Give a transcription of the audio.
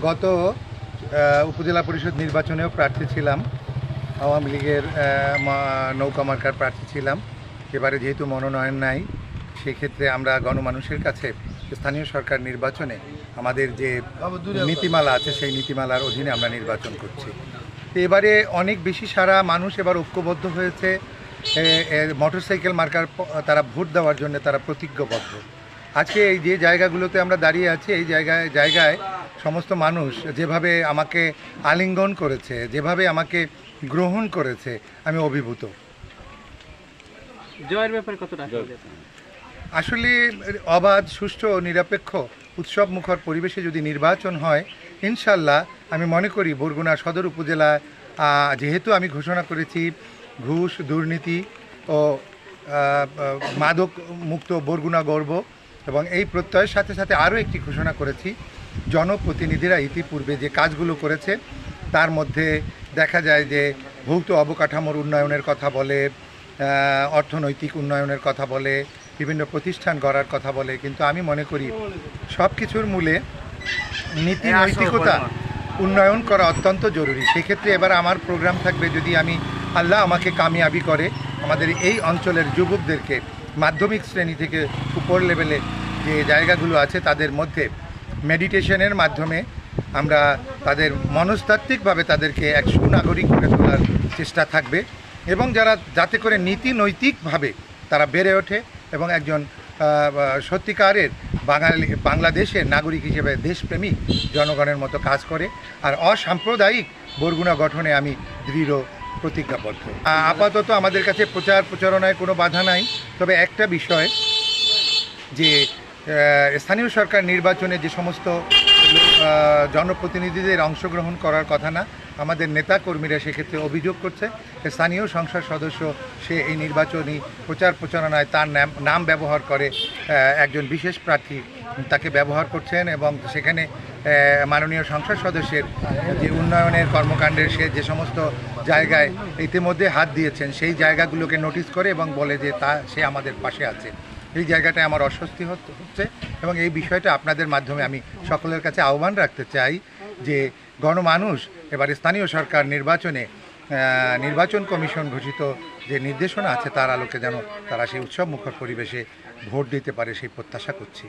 গত উপজেলা পরিষদ নির্বাচনেও প্রার্থী ছিলাম, আওয়ামী লীগের নৌকা মার্কার প্রার্থী ছিলাম। এবারে যেহেতু মনোনয়ন নাই, সেক্ষেত্রে আমরা গণমানুষের কাছে স্থানীয় সরকার নির্বাচনে আমাদের যে নীতিমালা আছে সেই নীতিমালার অধীনে আমরা নির্বাচন করছি। এবারে অনেক বেশি সারা মানুষ এবার ঐক্যবদ্ধ হয়েছে। মোটরসাইকেল মার্কার তারা ভোট দেওয়ার জন্য তারা প্রতিজ্ঞবদ্ধ। আজকে এই যে জায়গাগুলোতে আমরা দাঁড়িয়ে আছি, এই জায়গায় সমস্ত মানুষ যেভাবে আমাকে আলিঙ্গন করেছে, যেভাবে আমাকে গ্রহণ করেছে, আমি অভিভূত। জয়ের ব্যাপারে কতটা আসলে অবাধ, সুষ্ঠু ও নিরপেক্ষ উৎসব মুখর পরিবেশে যদি নির্বাচন হয়, ইনশাল্লাহ আমি মনে করি বরগুনা সদর উপজেলা, যেহেতু আমি ঘোষণা করেছি ঘুষ, দুর্নীতি ও মাদক মুক্ত বরগুনা গর্ব, এবং এই প্রত্যয়ের সাথে সাথে আরও একটি ঘোষণা করেছি, জনপ্রতিনিধিরা ইতিপূর্বে যে কাজগুলো করেছে তার মধ্যে দেখা যায় যে ভৌত অবকাঠামোর উন্নয়নের কথা বলে, অর্থনৈতিক উন্নয়নের কথা বলে, বিভিন্ন প্রতিষ্ঠান গড়ার কথা বলে, কিন্তু আমি মনে করি সব কিছুর মূলে নীতি নৈতিকতা উন্নয়ন করা অত্যন্ত জরুরি। সেক্ষেত্রে এবার আমার প্রোগ্রাম থাকবে, যদি আল্লাহ আমাকে কামিয়াবি করে, আমাদের এই অঞ্চলের যুবকদেরকে মাধ্যমিক শ্রেণী থেকে উপর লেভেলে যে জায়গাগুলো আছে তাদের মধ্যে মেডিটেশনের মাধ্যমে আমরা তাদের মনস্তাত্ত্বিকভাবে তাদেরকে এক সুনাগরিক করে তোলার চেষ্টা থাকবে, এবং যাতে করে নীতি নৈতিকভাবে তারা বেড়ে ওঠে এবং একজন সত্যিকারের বাংলাদেশের নাগরিক হিসেবে দেশপ্রেমিক জনগণের মতো কাজ করে। আর অসাম্প্রদায়িক বরগুনা গঠনে আমি দৃঢ় প্রতিজ্ঞাবদ্ধ। আপাতত আমাদের কাছে প্রচারণায় কোনো বাধা নাই, তবে একটা বিষয় যে স্থানীয় সরকার নির্বাচনে যে সমস্ত জনপ্রতিনিধিদের অংশগ্রহণ করার কথা না, আমাদের নেতাকর্মীরা সেক্ষেত্রে অভিযোগ করছে স্থানীয় সংসদ সদস্য সে এই নির্বাচনী প্রচারণায় তার নাম ব্যবহার করে, একজন বিশেষ প্রার্থী তাকে ব্যবহার করছেন, এবং সেখানে মাননীয় সংসদ সদস্যের যে উন্নয়নের কর্মকাণ্ডের সে যে সমস্ত জায়গায় ইতিমধ্যে হাত দিয়েছেন সেই জায়গাগুলোকে নোটিশ করে এবং বলে যে সে আমাদের পাশে আছে। এই জায়গাটায় আমার অস্বস্তি হচ্ছে, এবং এই বিষয়টা আপনাদের মাধ্যমে আমি সকলের কাছে আহ্বান রাখতে চাই যে গণমানুষ এবার স্থানীয় সরকার নির্বাচনে নির্বাচন কমিশন ঘোষিত যে নির্দেশনা আছে তার আলোকে যেন তারা সেই উৎসব মুখর পরিবেশে ভোট দিতে পারে, সেই প্রত্যাশা করছি।